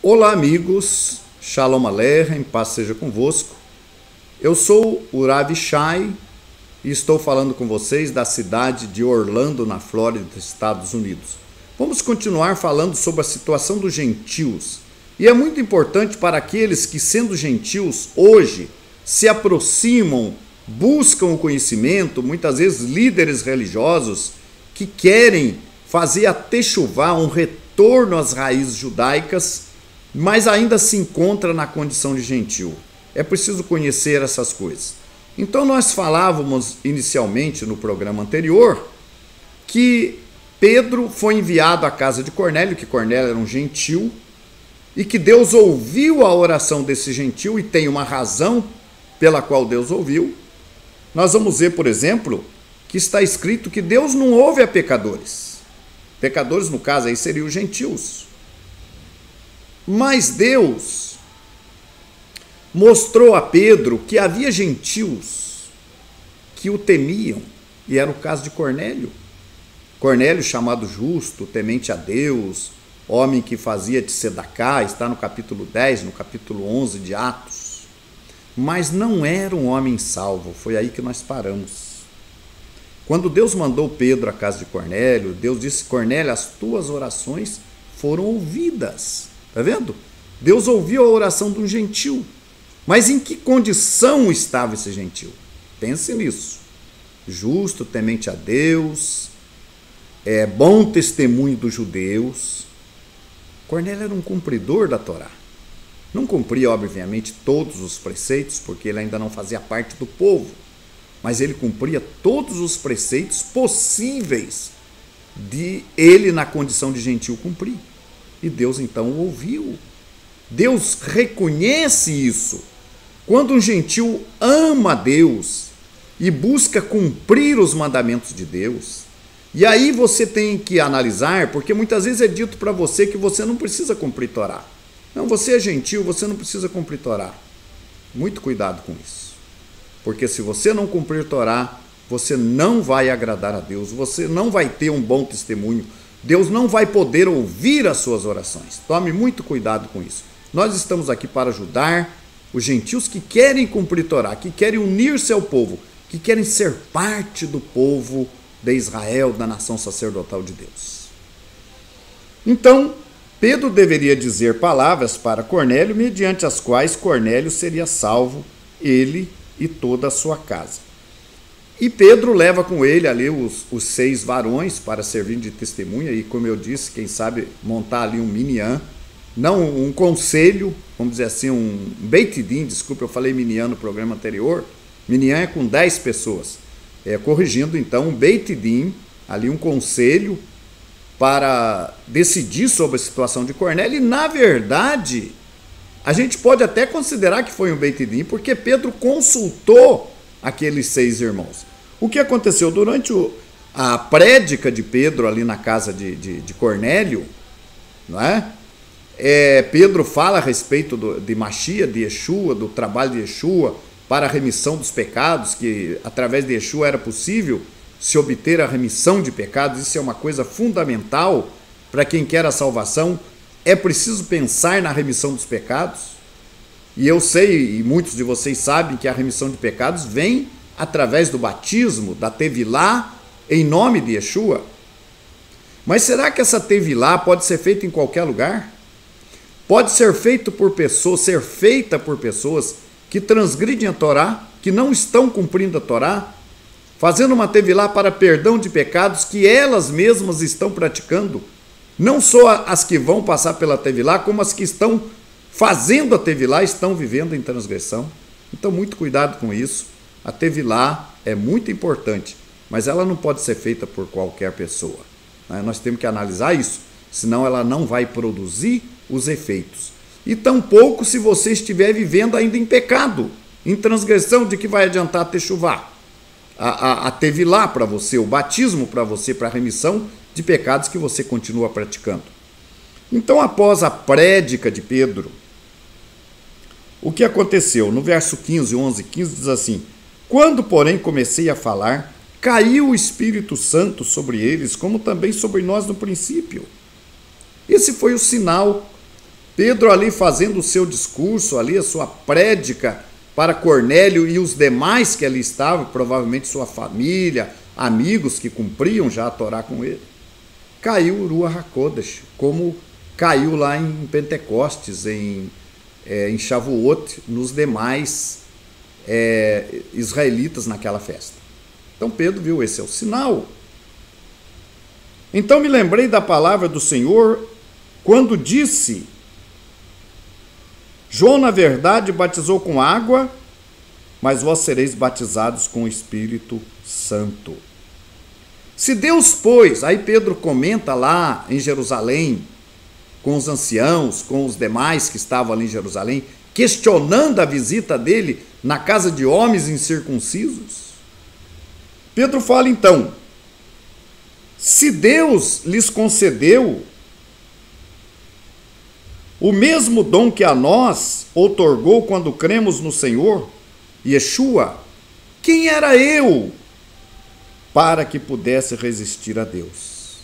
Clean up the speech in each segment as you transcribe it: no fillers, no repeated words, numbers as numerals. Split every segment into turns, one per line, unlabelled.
Olá amigos, Shalom Aleichem, paz seja convosco. Eu sou o Rav Shai e estou falando com vocês da cidade de Orlando, na Flórida, Estados Unidos. Vamos continuar falando sobre a situação dos gentios. E é muito importante para aqueles que, sendo gentios, hoje se aproximam, buscam o conhecimento, muitas vezes líderes religiosos que querem fazer a techuvá, um retorno às raízes judaicas, mas ainda se encontra na condição de gentil. É preciso conhecer essas coisas. Então nós falávamos inicialmente no programa anterior que Pedro foi enviado à casa de Cornélio, que Cornélio era um gentil, e que Deus ouviu a oração desse gentil, e tem uma razão pela qual Deus ouviu. Nós vamos ver, por exemplo, que está escrito que Deus não ouve a pecadores. Pecadores, no caso, aí seriam os gentios. Mas Deus mostrou a Pedro que havia gentios que o temiam, e era o caso de Cornélio. Cornélio, chamado justo, temente a Deus, homem que fazia de tzedaká, está no capítulo 10, no capítulo 11 de Atos. Mas não era um homem salvo, foi aí que nós paramos. Quando Deus mandou Pedro à casa de Cornélio, Deus disse: Cornélio, as tuas orações foram ouvidas. Está vendo? Deus ouviu a oração de um gentil. Mas em que condição estava esse gentil? Pense nisso. Justo, temente a Deus, bom testemunho dos judeus. Cornélio era um cumpridor da Torá. Não cumpria, obviamente, todos os preceitos, porque ele ainda não fazia parte do povo. Mas ele cumpria todos os preceitos possíveis de ele, na condição de gentil, cumprir. E Deus então o ouviu. Deus reconhece isso. Quando um gentil ama Deus e busca cumprir os mandamentos de Deus, e aí você tem que analisar, porque muitas vezes é dito para você que você não precisa cumprir Torá. Não, você é gentil, você não precisa cumprir Torá. Muito cuidado com isso. Porque se você não cumprir Torá, você não vai agradar a Deus, você não vai ter um bom testemunho, Deus não vai poder ouvir as suas orações. Tome muito cuidado com isso. Nós estamos aqui para ajudar os gentios que querem cumprir Torá, que querem unir-se ao povo, que querem ser parte do povo de Israel, da nação sacerdotal de Deus. Então, Pedro deveria dizer palavras para Cornélio, mediante as quais Cornélio seria salvo, ele e toda a sua casa. E Pedro leva com ele ali os 6 varões para servir de testemunha, e como eu disse, quem sabe montar ali um minyan, não um conselho, vamos dizer assim, um Beit Din, desculpa, eu falei minyan no programa anterior, minyan é com 10 pessoas, corrigindo então um Beit Din, ali um conselho para decidir sobre a situação de Cornélio, e na verdade, a gente pode até considerar que foi um Beit Din, porque Pedro consultou aqueles 6 irmãos. O que aconteceu durante a prédica de Pedro ali na casa de Cornélio, não é? Pedro fala a respeito de Mashiach, de Yeshua, do trabalho de Yeshua para a remissão dos pecados, que através de Yeshua era possível se obter a remissão de pecados. Isso é uma coisa fundamental para quem quer a salvação. É preciso pensar na remissão dos pecados. E eu sei, e muitos de vocês sabem, que a remissão de pecados vem através do batismo, da tevilá, em nome de Yeshua. Mas será que essa tevilá pode ser feita em qualquer lugar? Pode ser feita por pessoas que transgridem a Torá, que não estão cumprindo a Torá, fazendo uma tevilá para perdão de pecados que elas mesmas estão praticando. Não só as que vão passar pela tevilá, como as que estão fazendo a tevilá estão vivendo em transgressão. Então, muito cuidado com isso. A tevilá é muito importante, mas ela não pode ser feita por qualquer pessoa. Nós temos que analisar isso, senão ela não vai produzir os efeitos. E tampouco se você estiver vivendo ainda em pecado, em transgressão, de que vai adiantar a techuvá. A tevilá para você, o batismo para você, para a remissão de pecados que você continua praticando. Então, após a prédica de Pedro, o que aconteceu? No verso 15, 11, 15 diz assim: quando, porém, comecei a falar, caiu o Espírito Santo sobre eles, como também sobre nós no princípio. Esse foi o sinal Pedro ali fazendo o seu discurso, ali a sua prédica para Cornélio e os demais que ali estavam, provavelmente sua família, amigos que cumpriam já a Torá com ele, caiu o Ruach HaKodesh, como caiu lá em Pentecostes, em Shavuot, nos demais israelitas naquela festa. Então Pedro viu, esse é o sinal. Então me lembrei da palavra do Senhor quando disse: João, na verdade, batizou com água, mas vós sereis batizados com o Espírito Santo. Se Deus, pois, aí Pedro comenta lá em Jerusalém, com os anciãos, com os demais que estavam ali em Jerusalém, questionando a visita dele na casa de homens incircuncisos. Pedro fala então: se Deus lhes concedeu o mesmo dom que a nós outorgou quando cremos no Senhor, Yeshua, quem era eu para que pudesse resistir a Deus?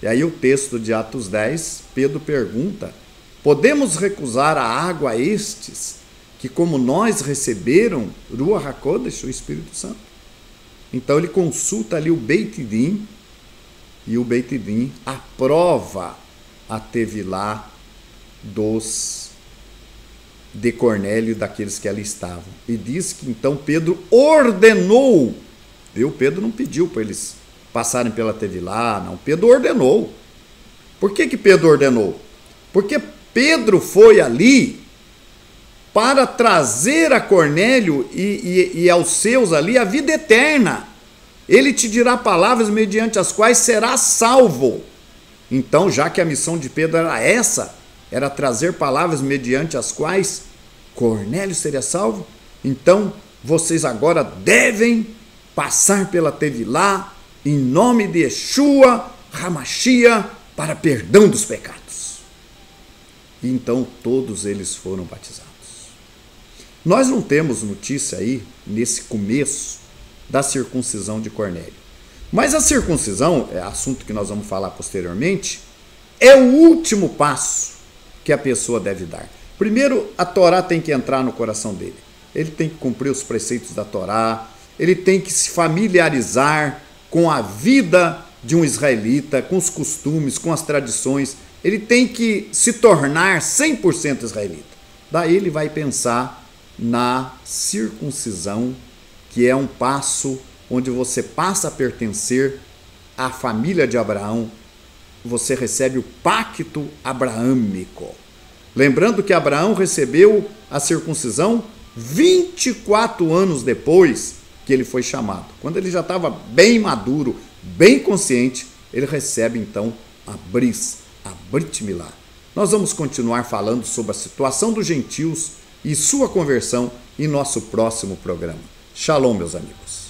E aí o texto de Atos 10, Pedro pergunta: podemos recusar a água a estes que como nós receberam Ruach HaKodesh, o Espírito Santo? Então ele consulta ali o Beit Din, e o Beit Din aprova a Tevilá de Cornélio e daqueles que ali estavam. E diz que então Pedro ordenou, viu? Pedro não pediu para eles passarem pela Tevilá, não. Pedro ordenou. Por que Pedro ordenou? Porque Pedro foi ali para trazer a Cornélio e aos seus ali a vida eterna. Ele te dirá palavras mediante as quais serás salvo. Então, já que a missão de Pedro era essa, era trazer palavras mediante as quais Cornélio seria salvo, então vocês agora devem passar pela Tevilá em nome de Yeshua HaMashiach para perdão dos pecados. E então todos eles foram batizados. Nós não temos notícia aí, nesse começo, da circuncisão de Cornélio. Mas a circuncisão, é assunto que nós vamos falar posteriormente, é o último passo que a pessoa deve dar. Primeiro, a Torá tem que entrar no coração dele. Ele tem que cumprir os preceitos da Torá, ele tem que se familiarizar com a vida de um israelita, com os costumes, com as tradições. Ele tem que se tornar 100% israelita. Daí ele vai pensar na circuncisão, que é um passo onde você passa a pertencer à família de Abraão, você recebe o pacto abraâmico. Lembrando que Abraão recebeu a circuncisão 24 anos depois que ele foi chamado. Quando ele já estava bem maduro, bem consciente, ele recebe então a Brit Milá. Nós vamos continuar falando sobre a situação dos gentios e sua conversão em nosso próximo programa. Shalom, meus amigos.